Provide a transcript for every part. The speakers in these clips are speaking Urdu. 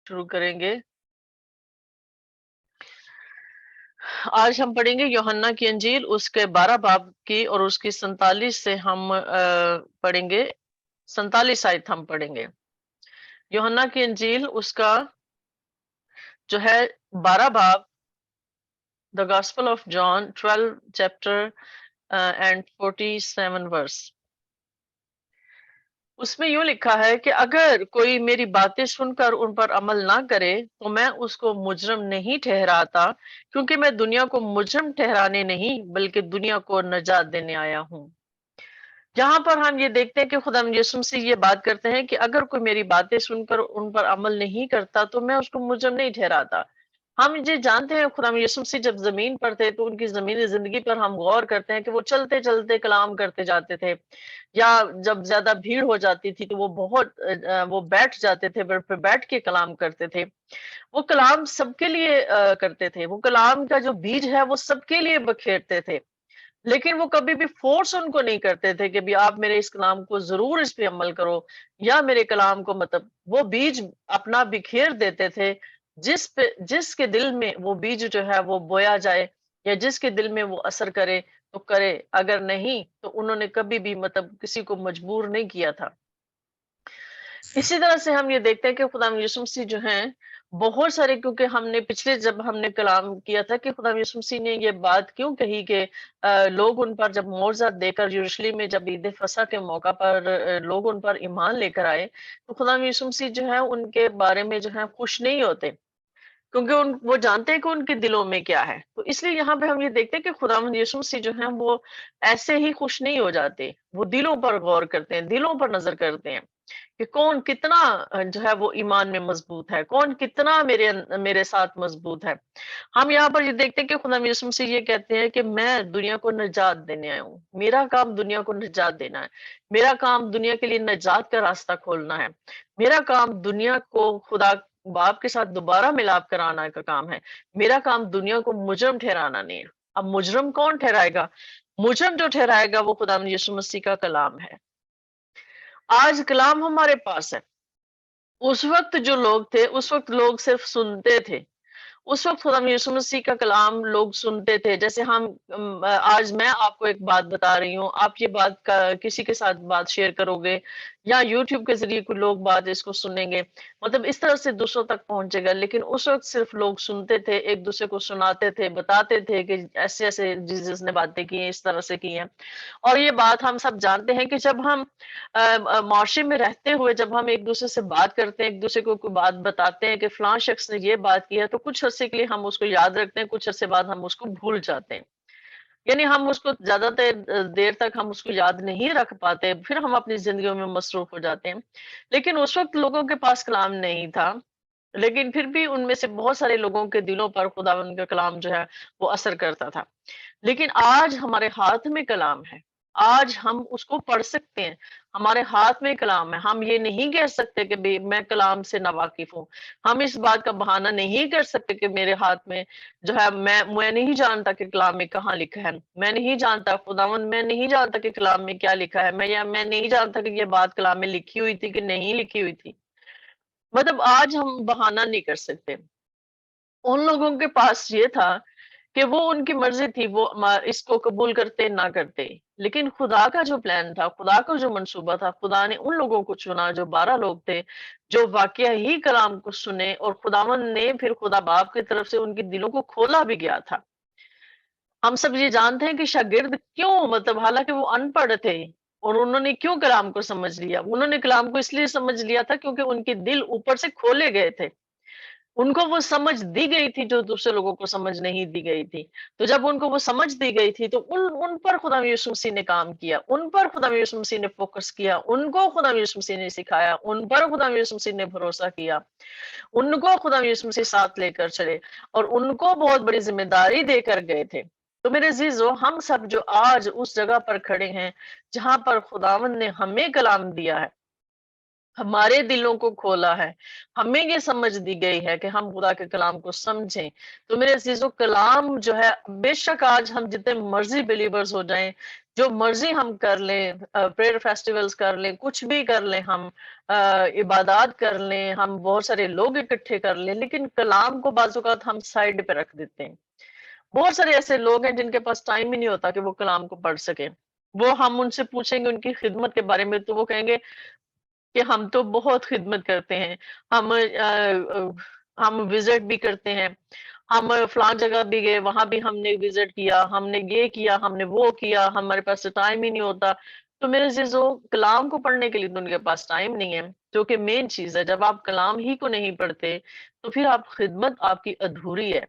شروع کریں گے۔ آج ہم پڑھیں گے یوحنا کی انجیل، اس کے 12 باب کی اور اس کی 47 سے ہم پڑھیں گے، 47 آیت ہم پڑھیں گے۔ یوحنا کی انجیل اس کا جو ہے 12 باب، The Gospel of John 12 chapter and 47 verse۔ اس میں یوں لکھا ہے کہ اگر کوئی میری باتیں سن کر ان پر عمل نہ کرے تو میں اس کو مجرم نہیں ٹھہراتا، کیونکہ میں دنیا کو مجرم ٹھہرانے نہیں بلکہ دنیا کو نجات دینے آیا ہوں۔ یہاں پر ہم یہ دیکھتے ہیں کہ خدا یسوع مسیح یہ بات کرتے ہیں کہ اگر کوئی میری باتیں سن کر ان پر عمل نہیں کرتا تو میں اس کو مجرم نہیں ٹھہراتا۔ ہم یہ جانتے ہیں خدا یسوع مسیح جب زمین پر تھے تو ان کی زمینی زندگی پر ہم غور کرتے ہیں کہ وہ چلتے چلتے کلام کرتے جاتے تھے، یا جب زیادہ بھیڑ ہو جاتی تھی تو وہ بیٹھ جاتے تھے، پھر بیٹھ کے کلام کرتے تھے۔ وہ کلام سب کے لیے کرتے تھے، وہ کلام کا جو بیج ہے وہ سب کے لیے بکھیرتے تھے، لیکن وہ کبھی بھی فورس ان کو نہیں کرتے تھے کہ بھی آپ میرے اس کلام کو ضرور اس پہ عمل کرو، یا میرے کلام کو مطلب وہ بیج اپنا بکھیر دیتے تھے جس کے دل میں وہ بیج جو ہے وہ بویا جائے، یا جس کے دل میں وہ اثر کرے تو کرے، اگر نہیں تو انہوں نے کبھی بھی مطلب کسی کو مجبور نہیں کیا تھا۔ اسی طرح سے ہم یہ دیکھتے ہیں کہ خدا یسوع مسیح جو ہیں بہت سارے، کیونکہ ہم نے پچھلے جب ہم نے کلام کیا تھا کہ خدا یسوع مسیح نے یہ بات کیوں کہی کہ لوگ ان پر جب معجزہ دے کر یروشلم میں جب عید فصح کے موقع پر لوگ ان پر ایمان لے کر آئے تو خدا یسوع مسیح جو ہے ان کے بارے میں جو ہے خوش نہیں ہوتے، کیونکہ وہ جانتے ہیں کہ ان کے دلوں میں کیا ہے۔ تو اس لیے یہاں پہ ہم یہ دیکھتے ہیں کہ خدا یسوع مسیح جو ہیں وہ ایسے ہی خوش نہیں ہو جاتے، وہ دلوں پر غور کرتے ہیں، دلوں پر نظر کرتے ہیں کہ کون کتنا جو ہے وہ ایمان میں مضبوط ہے، کون کتنا میرے ساتھ مضبوط ہے۔ ہم یہاں پر یہ دیکھتے ہیں کہ خدا یسوع مسیح یہ کہتے ہیں کہ میں دنیا کو نجات دینے آیا ہوں، میرا کام دنیا کو نجات دینا ہے، میرا کام دنیا کے لیے نجات کا راستہ کھولنا ہے، میرا کام دنیا کو خدا باپ کے ساتھ دوبارہ ملاپ کرانا کا کام ہے، میرا کام دنیا کو مجرم ٹھہرانا نہیں ہے۔ اب مجرم کون ٹھہرائے گا؟ مجرم جو ٹھہرائے گا وہ خدا یسوع مسیح کا کلام ہے۔ آج کلام ہمارے پاس ہے، اس وقت جو لوگ تھے اس وقت لوگ صرف سنتے تھے، اس وقت خدا یسوع مسیح کا کلام لوگ سنتے تھے۔ جیسے آج میں آپ کو ایک بات بتا رہی ہوں، آپ یہ بات کسی کے ساتھ بات شیئر کرو گے یا یوٹیوب کے ذریعے کوئی لوگ بات اس کو سنیں گے، مطلب اس طرح سے دوسروں تک پہنچے گا، لیکن اس وقت صرف لوگ سنتے تھے، ایک دوسرے کو سناتے تھے، بتاتے تھے کہ ایسے ایسے جیسس نے باتیں کی ہیں، اس طرح سے کی ہیں۔ اور یہ بات ہم سب جانتے ہیں کہ جب ہم معاشرے میں رہتے ہوئے جب ہم ایک دوسرے سے بات کرتے ہیں، ایک دوسرے کو کوئی بات بتاتے ہیں کہ فلاں شخص نے یہ بات کی ہے، تو کچھ عرصے کے لیے ہم اس کو یاد رکھتے ہیں، کچھ عرصے بعد ہم اس کو بھول جاتے ہیں، یعنی ہم اس کو زیادہ دیر تک ہم اس کو یاد نہیں رکھ پاتے، پھر ہم اپنی زندگیوں میں مصروف ہو جاتے ہیں۔ لیکن اس وقت لوگوں کے پاس کلام نہیں تھا، لیکن پھر بھی ان میں سے بہت سارے لوگوں کے دلوں پر خدا ان کا کلام جو ہے وہ اثر کرتا تھا۔ لیکن آج ہمارے ہاتھ میں کلام ہے، آج ہم اس کو پڑھ سکتے ہیں، ہمارے ہاتھ میں کلام ہے۔ ہم یہ نہیں کہہ سکتے کہ میں کلام سے ناواقف ہوں، ہم اس بات کا بہانہ نہیں کر سکتے کہ میرے ہاتھ میں جو ہے میں نہیں جانتا کہ کلام میں کہاں لکھا ہے، میں نہیں جانتا خداوند، میں نہیں جانتا کہ کلام میں کیا لکھا ہے، میں نہیں جانتا کہ یہ بات کلام میں لکھی ہوئی تھی کہ نہیں لکھی ہوئی تھی، مطلب آج ہم بہانہ نہیں کر سکتے۔ ان لوگوں کے پاس یہ تھا کہ وہ ان کی مرضی تھی، وہ اس کو قبول کرتے نہ کرتے، لیکن خدا کا جو پلان تھا، خدا کا جو منصوبہ تھا، خدا نے ان لوگوں کو چنا جو 12 لوگ تھے، جو واقعہ ہی کلام کو سنے، اور خداوند نے پھر خدا باپ کی طرف سے ان کے دلوں کو کھولا بھی گیا تھا۔ ہم سب یہ جانتے ہیں کہ شاگرد کیوں، مطلب حالانکہ وہ ان پڑھ تھے، اور انہوں نے کیوں کلام کو سمجھ لیا؟ انہوں نے کلام کو اس لیے سمجھ لیا تھا کیونکہ ان کے دل اوپر سے کھولے گئے تھے، ان کو وہ سمجھ دی گئی تھی جو دوسرے لوگوں کو سمجھ نہیں دی گئی تھی۔ تو جب ان کو وہ سمجھ دی گئی تھی تو ان پر خدا یسوع مسیح نے کام کیا، ان پر خدا یسوع مسیح نے فوکس کیا، ان کو خدا یسوع مسیح نے سکھایا، ان پر خدا یسوع مسیح نے بھروسہ کیا، ان کو خدا یسوع مسیح ساتھ لے کر چلے، اور ان کو بہت بڑی ذمہ داری دے کر گئے تھے۔ تو میرے عزیزو، ہم سب جو آج اس جگہ پر کھڑے ہیں جہاں پر خداوند نے ہمیں کلام دیا ہے، ہمارے دلوں کو کھولا ہے، ہمیں یہ سمجھ دی گئی ہے کہ ہم خدا کے کلام کو سمجھیں، تو میرے عزیزو کلام جو ہے، بے شک آج ہم جتنے مرضی بلیورز ہو جائیں، جو مرضی ہم کر لیں، پریئر فیسٹیولز کر لیں، کچھ بھی کر لیں ہم، عبادات کر لیں، ہم بہت سارے لوگ اکٹھے کر لیں، لیکن کلام کو بعض اوقات ہم سائڈ پہ رکھ دیتے ہیں۔ بہت سارے ایسے لوگ ہیں جن کے پاس ٹائم ہی نہیں ہوتا کہ وہ کلام کو پڑھ سکیں۔ وہ ہم ان سے پوچھیں گے ان کی خدمت کے بارے میں تو وہ کہیں گے کہ ہم تو بہت خدمت کرتے ہیں، ہم وزٹ بھی کرتے ہیں، ہم فلان جگہ بھی گئے، وہاں بھی ہم نے وزٹ کیا، ہم نے یہ کیا، ہم نے وہ کیا، ہمارے پاس ٹائم ہی نہیں ہوتا۔ تو میرے عزیزو، کلام کو پڑھنے کے لیے تو ان کے پاس ٹائم نہیں ہے، جو کہ مین چیز ہے۔ جب آپ کلام ہی کو نہیں پڑھتے تو پھر آپ خدمت آپ کی ادھوری ہے۔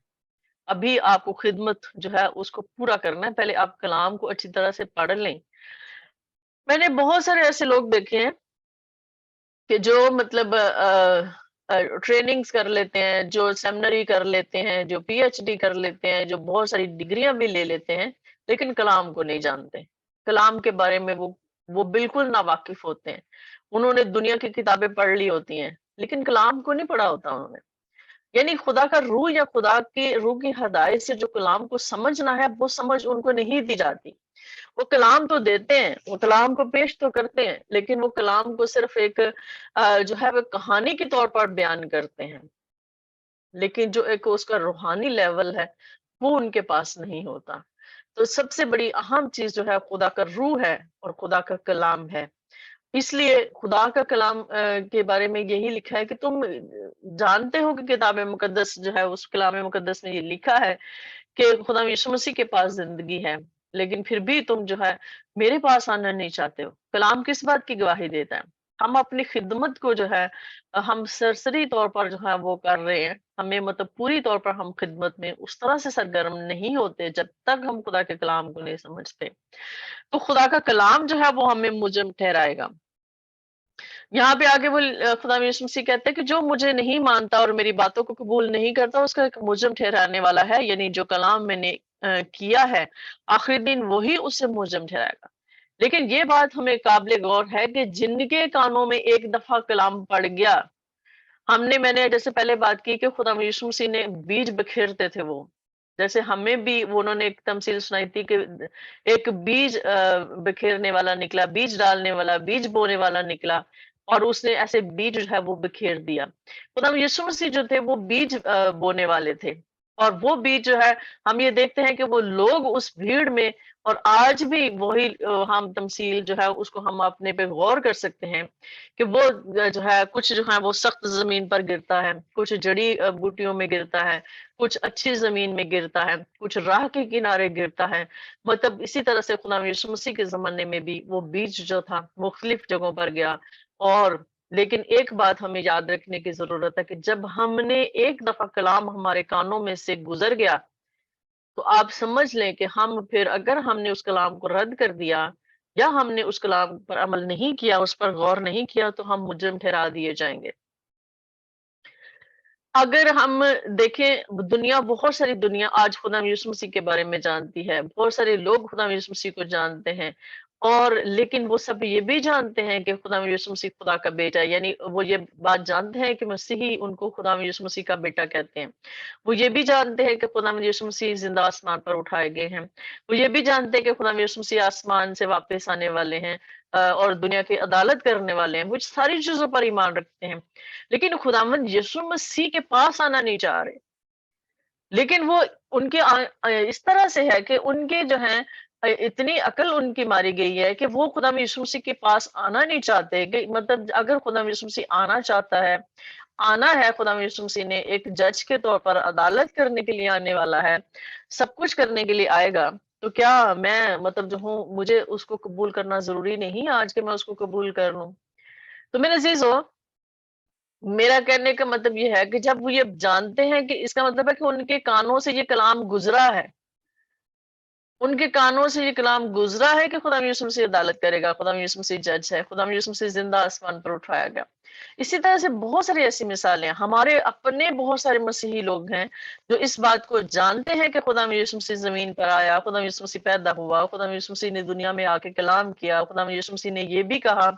ابھی آپ کو خدمت جو ہے اس کو پورا کرنا ہے، پہلے آپ کلام کو اچھی طرح سے پڑھ لیں۔ میں نے بہت سارے ایسے لوگ دیکھے ہیں کہ جو مطلب ٹریننگز کر لیتے ہیں، جو سیمنری کر لیتے ہیں، جو پی ایچ ڈی کر لیتے ہیں، جو بہت ساری ڈگریاں بھی لے لیتے ہیں، لیکن کلام کو نہیں جانتے۔ کلام کے بارے میں وہ بالکل ناواقف ہوتے ہیں۔ انہوں نے دنیا کی کتابیں پڑھ لی ہوتی ہیں، لیکن کلام کو نہیں پڑھا ہوتا انہوں نے۔ یعنی خدا کا روح یا خدا کی روح کی ہدایت سے جو کلام کو سمجھنا ہے، وہ سمجھ ان کو نہیں دی جاتی۔ وہ کلام تو دیتے ہیں، وہ کلام کو پیش تو کرتے ہیں، لیکن وہ کلام کو صرف ایک جو ہے وہ کہانی کے طور پر بیان کرتے ہیں، لیکن جو ایک اس کا روحانی لیول ہے وہ ان کے پاس نہیں ہوتا۔ تو سب سے بڑی اہم چیز جو ہے خدا کا روح ہے اور خدا کا کلام ہے۔ اس لیے خدا کا کلام کے بارے میں یہی لکھا ہے کہ تم جانتے ہو کہ کتاب مقدس جو ہے، اس کلام مقدس میں یہ لکھا ہے کہ خدا یسوع مسیح کے پاس زندگی ہے، لیکن پھر بھی تم جو ہے میرے پاس آنا نہیں چاہتے ہو۔ کلام کس بات کی گواہی دیتا ہے؟ ہم اپنی خدمت کو جو ہے ہم سرسری طور پر جو ہے وہ کر رہے ہیں، ہمیں مطلب پوری طور پر ہم خدمت میں اس طرح سے سرگرم نہیں ہوتے جب تک ہم خدا کے کلام کو نہیں سمجھتے۔ تو خدا کا کلام جو ہے وہ ہمیں مجرم ٹھہرائے گا۔ یہاں پہ آگے وہ خدا یسوع مسیح کہتے ہیں کہ جو مجھے نہیں مانتا اور میری باتوں کو قبول نہیں کرتا، اس کا ایک مجرم ٹھہرانے والا ہے، یعنی جو کلام میں نے کیا ہے، آخری دن وہی اسے مجرم ٹھہرائے گا۔ لیکن یہ بات ہمیں قابل غور ہے کہ جن کے کانوں میں ایک دفعہ کلام پڑ گیا، میں نے جیسے پہلے بات کی کہ خدا یسوع مسیح نے بیج بکھیرتے تھے، وہ جیسے ہمیں بھی انہوں نے ایک تمثیل سنائی تھی کہ ایک بیج بکھیرنے والا نکلا، بیج ڈالنے والا، بیج بونے والا نکلا، اور اس نے ایسے بیج جو ہے وہ بکھیر دیا۔ خدا یسوع مسیح جو تھے وہ بیج بونے والے تھے، اور وہ بیج جو ہے ہم یہ دیکھتے ہیں کہ وہ لوگ اس بھیڑ میں، اور آج بھی وہی ہم تمثیل جو ہے اس کو ہم اپنے پہ غور کر سکتے ہیں کہ وہ جو ہے کچھ جو ہے وہ سخت زمین پر گرتا ہے، کچھ جڑی بوٹیوں میں گرتا ہے، کچھ اچھی زمین میں گرتا ہے، کچھ راہ کے کنارے گرتا ہے۔ مطلب اسی طرح سے خدا یسوع مسیح کے زمانے میں بھی وہ بیج جو تھا مختلف جگہوں پر گیا، اور لیکن ایک بات ہمیں یاد رکھنے کی ضرورت ہے کہ جب ہم نے ایک دفعہ کلام ہمارے کانوں میں سے گزر گیا، تو آپ سمجھ لیں کہ ہم پھر اگر ہم نے اس کلام کو رد کر دیا یا ہم نے اس کلام پر عمل نہیں کیا، اس پر غور نہیں کیا، تو ہم مجرم ٹھہرا دیے جائیں گے۔ اگر ہم دیکھیں، بہت ساری دنیا آج خدا یسوع مسیح کے بارے میں جانتی ہے، بہت سارے لوگ خدا یسوع مسیح کو جانتے ہیں، اور لیکن وہ سب یہ بھی جانتے ہیں کہ خدا یسوع مسیح خدا کا بیٹا ہے، یعنی وہ یہ بات جانتے ہیں کہ مسیحی ان کو خدا یسوع مسیح کا بیٹا کہتے ہیں۔ وہ یہ بھی جانتے ہیں کہ خدا یسوع مسیح زندہ آسمان پر اٹھائے گئے ہیں۔ وہ یہ بھی جانتے ہیں کہ خدا یسوع مسیح آسمان سے واپس آنے والے ہیں، اور دنیا کی عدالت کرنے والے ہیں۔ وہ ساری چیزوں پر ایمان رکھتے ہیں، لیکن خداوند یسوع مسیح کے پاس آنا نہیں چاہ رہے۔ لیکن وہ ان کے اس طرح سے ہے کہ ان کے جو ہیں اتنی عقل ان کی ماری گئی ہے کہ وہ خدا یسوع مسیح کے پاس آنا نہیں چاہتے، کہ مطلب اگر خدا یسوع مسیح آنا چاہتا ہے، آنا ہے، خدا یسوع مسیح نے ایک جج کے طور پر عدالت کرنے کے لیے آنے والا ہے، سب کچھ کرنے کے لیے آئے گا، تو کیا میں مطلب جو ہوں مجھے اس کو قبول کرنا ضروری نہیں آج کہ میں اس کو قبول کر لوں؟ تو میرے عزیزو، میرا کہنے کا مطلب یہ ہے کہ جب وہ یہ جانتے ہیں کہ اس کا مطلب ہے کہ ان کے کانوں سے یہ کلام گزرا ہے، ان کے کانوں سے یہ کلام گزرا ہے کہ خدا یسوع مسیح عدالت کرے گا، خدا یسوع مسیح جج ہے، خدا یسوع مسیح زندہ آسمان پر اٹھایا گیا۔ اسی طرح سے بہت ساری ایسی مثالیں ہیں، ہمارے اپنے بہت سارے مسیحی لوگ ہیں جو اس بات کو جانتے ہیں کہ خدا یسوع مسیح زمین پر آیا، خدا یسوع مسیح پیدا ہوا، خدا یسوع مسیح نے دنیا میں آ کے کلام کیا، خدا یسوع مسیح نے یہ بھی کہا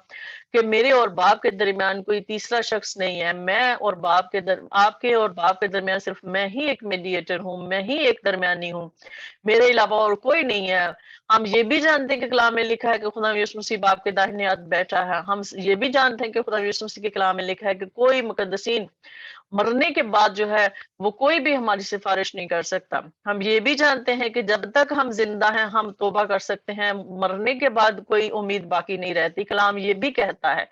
کہ میرے اور باپ کے درمیان کوئی تیسرا شخص نہیں ہے، میں اور باپ کے آپ کے اور باپ کے درمیان صرف میں ہی ایک میڈیٹر ہوں، میں ہی ایک درمیانی ہوں، میرے علاوہ اور کوئی نہیں ہے۔ ہم یہ بھی جانتے ہیں کہ کلام میں لکھا ہے کہ خدا یسوع مسیح باپ کے داہنے ہاتھ بیٹھا ہے، ہم یہ بھی جانتے ہیں کہ خدا یسوع مسیح کے کلام میں لکھا ہے کہ کوئی مقدسین مرنے کے بعد جو ہے وہ کوئی بھی ہماری سفارش نہیں کر سکتا۔ ہم یہ بھی جانتے ہیں کہ جب تک ہم زندہ ہیں ہم توبہ کر سکتے ہیں، مرنے کے بعد کوئی امید باقی نہیں رہتی۔ کلام یہ بھی کہتا ہے،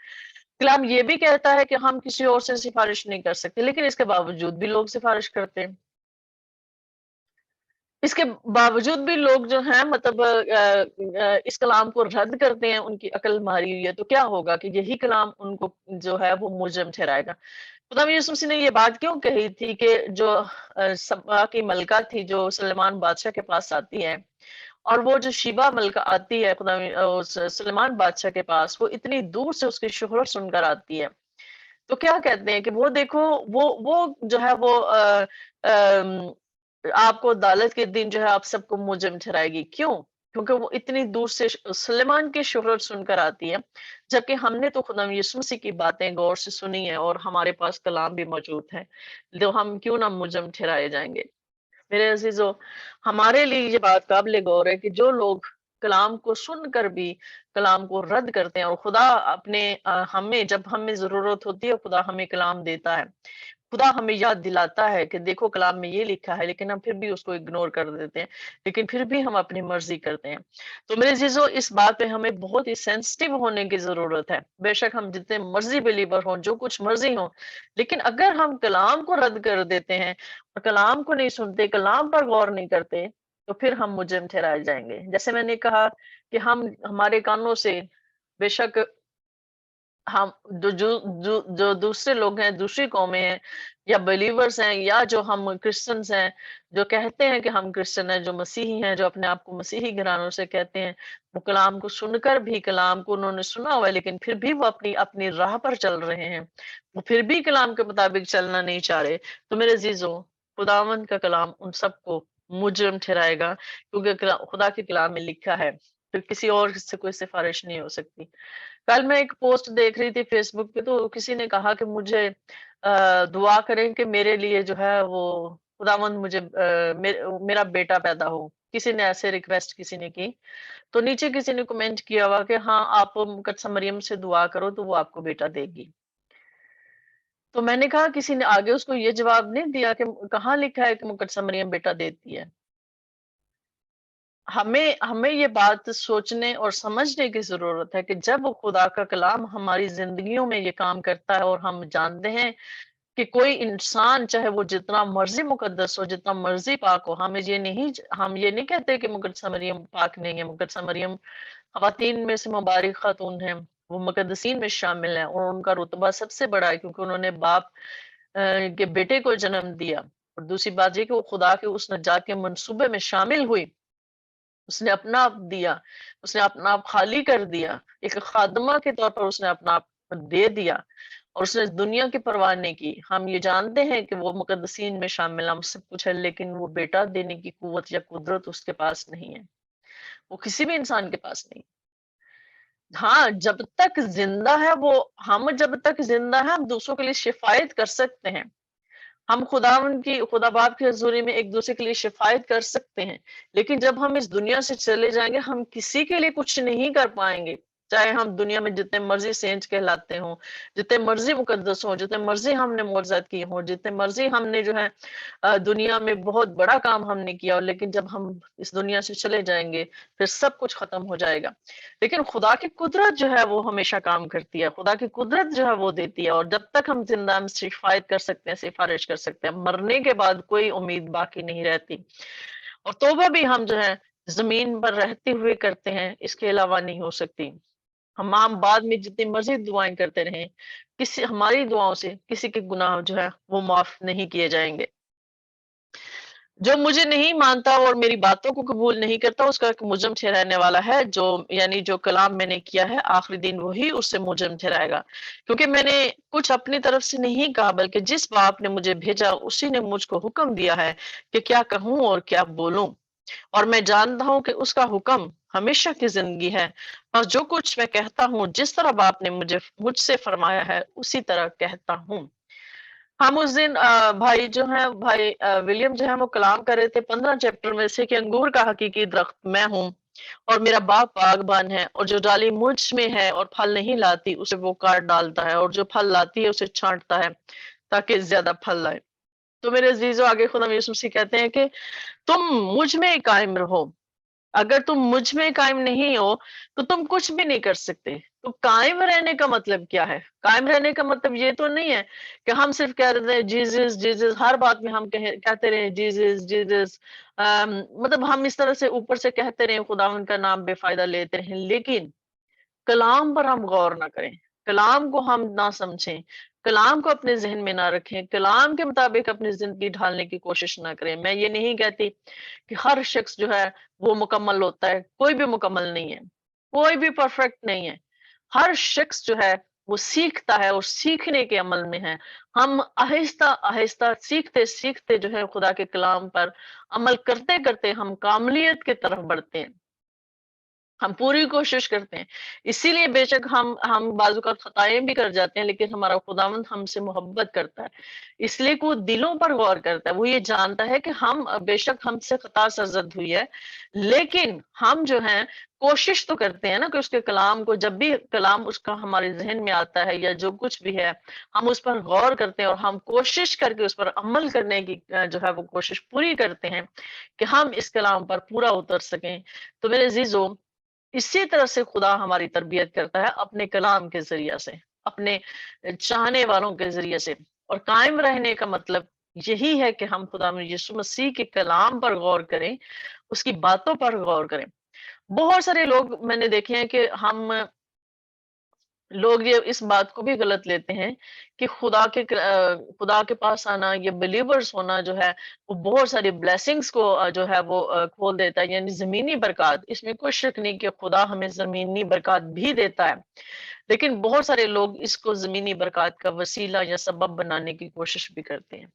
کلام یہ بھی کہتا ہے کہ ہم کسی اور سے سفارش نہیں کر سکتے، لیکن اس کے باوجود بھی لوگ سفارش کرتے ہیں۔ اس کے باوجود بھی لوگ جو ہیں مطلب اس کلام کو رد کرتے ہیں، ان کی عقل ماری ہوئی ہے، تو کیا ہوگا کہ یہی کلام ان کو جو ہے وہ مجرم ٹھہرائے گا۔ خدا یسوع مسیح نے یہ بات کیوں کہی تھی کہ جو سبا کی ملکہ تھی جو سلیمان بادشاہ کے پاس آتی ہے، اور وہ جو شیبہ ملکہ آتی ہے خدا سلیمان بادشاہ کے پاس، وہ اتنی دور سے اس کی شہرت سن کر آتی ہے، تو کیا کہتے ہیں کہ وہ دیکھو وہ جو ہے وہ آپ کو عدالت کے دن جو ہے آپ سب کو مجرم ٹھہرائے گی۔ کیوں؟ کیونکہ وہ اتنی دور سے سلیمان کی شہرت سن کر آتی ہے، جبکہ ہم نے تو خدا یسوع مسیح کی باتیں غور سے سنی ہیں اور ہمارے پاس کلام بھی موجود ہے، تو ہم کیوں نہ مجرم ٹھہرائے جائیں گے۔ میرے عزیزو، ہمارے لیے یہ بات قابل غور ہے کہ جو لوگ کلام کو سن کر بھی کلام کو رد کرتے ہیں، اور خدا اپنے ہمیں جب ہمیں ضرورت ہوتی ہے خدا ہمیں کلام دیتا ہے، خدا ہمیں یاد دلاتا ہے کہ دیکھو کلام میں یہ لکھا ہے، لیکن ہم پھر بھی اس کو اگنور کر دیتے ہیں، لیکن پھر بھی ہم اپنی مرضی کرتے ہیں۔ تو میرے عزیزو، اس بات پہ ہمیں بہت ہی سینسٹیو ہونے کی ضرورت ہے۔ بے شک ہم جتنے مرضی بلیور ہوں، جو کچھ مرضی ہوں، لیکن اگر ہم کلام کو رد کر دیتے ہیں اور کلام کو نہیں سنتے، کلام پر غور نہیں کرتے، تو پھر ہم مجرم ٹھہرائے جائیں گے۔ جیسے میں نے کہا کہ ہمارے کانوں سے بے شک ہم جو دوسرے لوگ ہیں، دوسری قومیں ہیں یا بلیورز ہیں، یا جو ہم کرسچنز ہیں، جو کہتے ہیں کہ ہم کرسچن ہیں، جو مسیحی ہیں، جو اپنے آپ کو مسیحی گھرانوں سے کہتے ہیں، وہ کلام کو سن کر بھی کلام کو انہوں نے سنا ہوا ہے، لیکن پھر بھی وہ اپنی راہ پر چل رہے ہیں، وہ پھر بھی کلام کے مطابق چلنا نہیں چاہ رہے۔ تو میرے عزیزو، خداوند کا کلام ان سب کو مجرم ٹھہرائے گا، کیونکہ خدا کے کلام میں لکھا ہے، پھر کسی اور سے کوئی سفارش نہیں ہو سکتی۔ کل میں ایک پوسٹ دیکھ رہی تھی فیس بک پہ، تو کسی نے کہا کہ مجھے دعا کریں کہ میرے لیے جو ہے وہ خداوند مجھے میرا بیٹا پیدا ہو۔ کسی نے ایسے ریکویسٹ کسی نے کی، تو نیچے کسی نے کمنٹ کیا ہوا کہ ہاں آپ مقدسہ مریم سے دعا کرو تو وہ آپ کو بیٹا دے گی۔ تو میں نے کہا کسی نے آگے اس کو یہ جواب نہیں دیا کہ کہاں لکھا ہے کہ مقدسہ مریم بیٹا دیتی ہے۔ ہمیں یہ بات سوچنے اور سمجھنے کی ضرورت ہے کہ جب خدا کا کلام ہماری زندگیوں میں یہ کام کرتا ہے، اور ہم جانتے ہیں کہ کوئی انسان چاہے وہ جتنا مرضی مقدس ہو، جتنا مرضی پاک ہو، ہم یہ نہیں کہتے کہ مقدسہ مریم پاک نہیں ہے۔ مقدسہ مریم خواتین میں سے مبارک خاتون ہیں، وہ مقدسین میں شامل ہیں، اور ان کا رتبہ سب سے بڑا ہے، کیونکہ انہوں نے باپ کے بیٹے کو جنم دیا، اور دوسری بات یہ کہ وہ خدا کے اس نجات کے منصوبے میں شامل ہوئی، اس نے اپنا آپ دیا، اس نے اپنا آپ خالی کر دیا، ایک خادمہ کے طور پر اس نے اپنا آپ دے دیا، اور اس نے دنیا کی پرواہ نہیں کی۔ ہم یہ جانتے ہیں کہ وہ مقدسین میں شامل ہم سب کچھ ہے، لیکن وہ بیٹا دینے کی قوت یا قدرت اس کے پاس نہیں ہے، وہ کسی بھی انسان کے پاس نہیں۔ ہاں، جب تک زندہ ہے وہ، ہم جب تک زندہ ہیں ہم دوسروں کے لیے شفایت کر سکتے ہیں، ہم خدا باپ کی حضوری میں ایک دوسرے کے لیے شفایت کر سکتے ہیں، لیکن جب ہم اس دنیا سے چلے جائیں گے ہم کسی کے لیے کچھ نہیں کر پائیں گے، چاہے ہم دنیا میں جتنے مرضی سینٹ کہلاتے ہوں، جتنے مرضی مقدس ہوں، جتنے مرضی ہم نے معجزات کیے ہوں، جتنے مرضی ہم نے جو ہے دنیا میں بہت بڑا کام ہم نے کیا، لیکن جب ہم اس دنیا سے چلے جائیں گے پھر سب کچھ ختم ہو جائے گا۔ لیکن خدا کی قدرت جو ہے وہ ہمیشہ کام کرتی ہے، خدا کی قدرت جو ہے وہ دیتی ہے، اور جب تک ہم زندہ ہم شفایت کر سکتے ہیں، سفارش کر سکتے ہیں، مرنے کے بعد کوئی امید باقی نہیں رہتی۔ اور توبہ بھی ہم جو ہے زمین پر رہتے ہوئے کرتے ہیں، اس کے علاوہ نہیں ہو سکتی۔ ہم بعد میں جتنی مرضی دعائیں کرتے رہیں، ہماری دعاؤں سے کسی کے گناہ جو ہے وہ معاف نہیں کیے جائیں گے۔ جو مجھے نہیں مانتا اور میری باتوں کو قبول نہیں کرتا، اس کا ایک مجرم ٹھہرانے والا ہے، جو کلام میں نے کیا ہے آخری دن وہی اس سے مجرم ٹھہرائے گا، کیونکہ میں نے کچھ اپنی طرف سے نہیں کہا، بلکہ جس باپ نے مجھے بھیجا اسی نے مجھ کو حکم دیا ہے کہ کیا کہوں اور کیا بولوں۔ اور میں جانتا ہوں کہ اس کا حکم ہمیشہ کی زندگی ہے، اور جو کچھ میں کہتا ہوں جس طرح باپ نے مجھ سے فرمایا ہے اسی طرح کہتا ہوں۔ ہم اس دن بھائی جو ہیں، بھائی ولیم جو ہے وہ کلام کر رہے تھے 15 چیپٹر میں سے کہ انگور کا حقیقی درخت میں ہوں اور میرا باپ باغبان ہے، اور جو ڈالی مجھ میں ہے اور پھل نہیں لاتی اسے وہ کاٹ ڈالتا ہے، اور جو پھل لاتی ہے اسے چھانٹتا ہے تاکہ زیادہ پھل لائے۔ تو میرے عزیزو، آگے خدا یسوع مسیح کہتے ہیں کہ تم مجھ میں قائم رہو۔ اگر تم مجھ میں قائم نہیں ہو تو تم کچھ بھی نہیں کر سکتے۔ تو قائم رہنے کا مطلب کیا ہے؟ قائم رہنے کا مطلب یہ تو نہیں ہے کہ ہم صرف کہہ رہے ہیں جیزس جیزس، ہر بات میں ہم کہتے رہے جیزس جیزس، مطلب ہم اس طرح سے اوپر سے کہتے رہے خداوند کا نام بے فائدہ لیتے رہیں، لیکن کلام پر ہم غور نہ کریں، کلام کو ہم نہ سمجھیں، کلام کو اپنے ذہن میں نہ رکھیں، کلام کے مطابق اپنی زندگی ڈھالنے کی کوشش نہ کریں۔ میں یہ نہیں کہتی کہ ہر شخص جو ہے وہ مکمل ہوتا ہے، کوئی بھی مکمل نہیں ہے، کوئی بھی پرفیکٹ نہیں ہے۔ ہر شخص جو ہے وہ سیکھتا ہے اور سیکھنے کے عمل میں ہے۔ ہم آہستہ آہستہ سیکھتے سیکھتے جو ہے خدا کے کلام پر عمل کرتے کرتے ہم کاملیت کی طرف بڑھتے ہیں۔ ہم پوری کوشش کرتے ہیں، اسی لیے بے شک ہم بعض اوقات خطائیں بھی کر جاتے ہیں، لیکن ہمارا خداوند ہم سے محبت کرتا ہے، اس لیے کہ وہ دلوں پر غور کرتا ہے۔ وہ یہ جانتا ہے کہ ہم بے شک ہم سے خطا سرزد ہوئی ہے، لیکن ہم جو ہیں کوشش تو کرتے ہیں نا کہ اس کے کلام کو، جب بھی کلام اس کا ہمارے ذہن میں آتا ہے یا جو کچھ بھی ہے ہم اس پر غور کرتے ہیں اور ہم کوشش کر کے اس پر عمل کرنے کی جو ہے وہ کوشش پوری کرتے ہیں کہ ہم اس کلام پر پورا اتر سکیں۔ تو میرے عزیزو، اسی طرح سے خدا ہماری تربیت کرتا ہے اپنے کلام کے ذریعے سے، اپنے چاہنے والوں کے ذریعے سے۔ اور قائم رہنے کا مطلب یہی ہے کہ ہم خدا میں یسوع مسیح کے کلام پر غور کریں، اس کی باتوں پر غور کریں۔ بہت سارے لوگ میں نے دیکھے ہیں کہ لوگ یہ اس بات کو بھی غلط لیتے ہیں کہ خدا کے پاس آنا یا بلیورز ہونا جو ہے وہ بہت ساری بلیسنگز کو جو ہے وہ کھول دیتا ہے، یعنی زمینی برکات۔ اس میں کوئی شک نہیں کہ خدا ہمیں زمینی برکات بھی دیتا ہے، لیکن بہت سارے لوگ اس کو زمینی برکات کا وسیلہ یا سبب بنانے کی کوشش بھی کرتے ہیں۔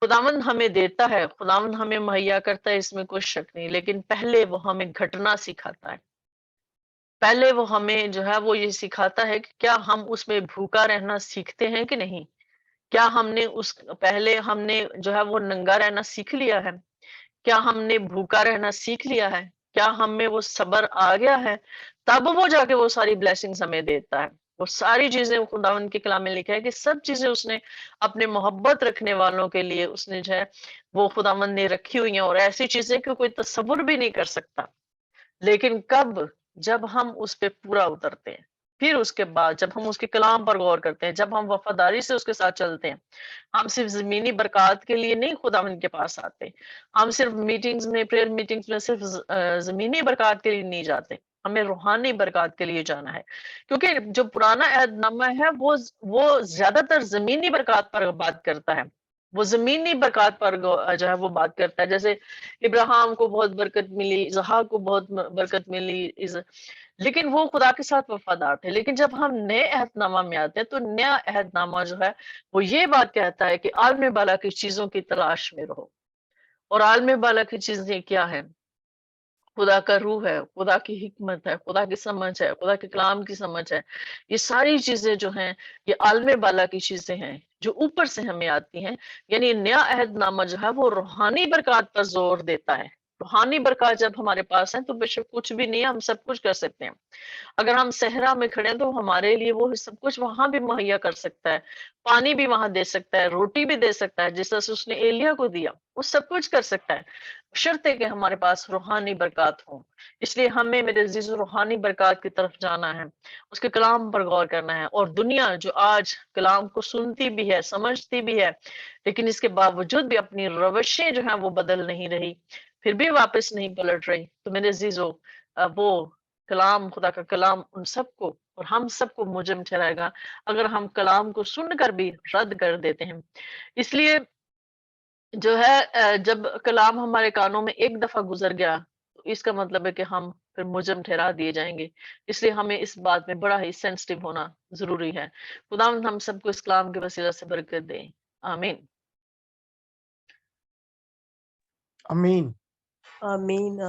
خداوند ہمیں دیتا ہے، خداوند ہمیں مہیا کرتا ہے، اس میں کوئی شک نہیں، لیکن پہلے وہ ہمیں گھٹنا سکھاتا ہے۔ پہلے وہ ہمیں جو ہے وہ یہ سکھاتا ہے کہ کیا ہم اس میں بھوکا رہنا سیکھتے ہیں کہ نہیں؟ کیا پہلے ہم نے جو ہے وہ ننگا رہنا سیکھ لیا ہے؟ کیا ہم نے بھوکا رہنا سیکھ لیا ہے؟ کیا ہم میں وہ صبر آ گیا ہے؟ تب وہ جا کے وہ ساری بلیسنگز ہمیں دیتا ہے۔ وہ ساری چیزیں خداوند کے کلام میں لکھا ہے کہ سب چیزیں اس نے اپنے محبت رکھنے والوں کے لیے اس نے جو ہے وہ خداوند نے رکھی ہوئی ہیں، اور ایسی چیزیں کہ کوئی تصور بھی نہیں کر سکتا۔ لیکن کب؟ جب ہم اس پہ پورا اترتے ہیں، پھر اس کے بعد جب ہم اس کے کلام پر غور کرتے ہیں، جب ہم وفاداری سے اس کے ساتھ چلتے ہیں، ہم صرف زمینی برکات کے لیے نہیں خداوند کے پاس آتے، ہم صرف میٹنگز میں، پریئر میٹنگز میں صرف زمینی برکات کے لیے نہیں جاتے، ہمیں روحانی برکات کے لیے جانا ہے، کیونکہ جو پرانا عہد نامہ ہے وہ زیادہ تر زمینی برکات پر بات کرتا ہے، وہ زمینی برکات پر جو ہے وہ بات کرتا ہے۔ جیسے ابراہیم کو بہت برکت ملی، اسحاق کو بہت برکت ملی، لیکن وہ خدا کے ساتھ وفادار تھے۔ لیکن جب ہم نئے عہد نامہ میں آتے ہیں تو نیا عہد نامہ جو ہے وہ یہ بات کہتا ہے کہ عالم بالا کی چیزوں کی تلاش میں رہو۔ اور عالم بالا کی چیزیں کیا ہیں؟ خدا کا روح ہے، خدا کی حکمت ہے، خدا کی سمجھ ہے، خدا کے کلام کی سمجھ ہے۔ یہ ساری چیزیں جو ہیں یہ عالم بالا کی چیزیں ہیں جو اوپر سے ہمیں آتی ہیں۔ یعنی نیا عہد نامہ جو ہے وہ روحانی برکات پر زور دیتا ہے۔ روحانی برکات جب ہمارے پاس ہیں تو بے شک کچھ بھی نہیں ہے، ہم سب کچھ کر سکتے ہیں۔ اگر ہم صحرا میں کھڑے ہیں تو ہمارے لیے وہ سب کچھ وہاں بھی مہیا کر سکتا ہے، پانی بھی وہاں دے سکتا ہے، روٹی بھی دے سکتا ہے، جس طرح سے اس نے ایلیا کو دیا، وہ سب کچھ کر سکتا ہے، شرط ہے کہ ہمارے پاس روحانی برکات ہوں۔ اس لیے ہمیں میرے عزیز روحانی برکات کی طرف جانا ہے، اس کے کلام پر غور کرنا ہے۔ اور دنیا جو آج کلام کو سنتی بھی ہے، سمجھتی بھی ہے، لیکن اس کے باوجود بھی اپنی روشیں جو ہیں وہ بدل نہیں رہی، پھر بھی واپس نہیں پلٹ رہی، تو میرے عزیزو وہ کلام، خدا کا کلام ان سب کو اور ہم سب کو مجرم ٹھہرائے گا اگر ہم کلام کو سن کر بھی رد کر دیتے ہیں۔ اس لیے جو ہے جب کلام ہمارے کانوں میں ایک دفعہ گزر گیا تو اس کا مطلب ہے کہ ہم پھر مجرم ٹھہرا دیے جائیں گے۔ اس لیے ہمیں اس بات میں بڑا ہی سینسٹیو ہونا ضروری ہے۔ خداوند ہم سب کو اس کلام کے وسیلہ سے برکت دے، آمین۔ امین۔ آمین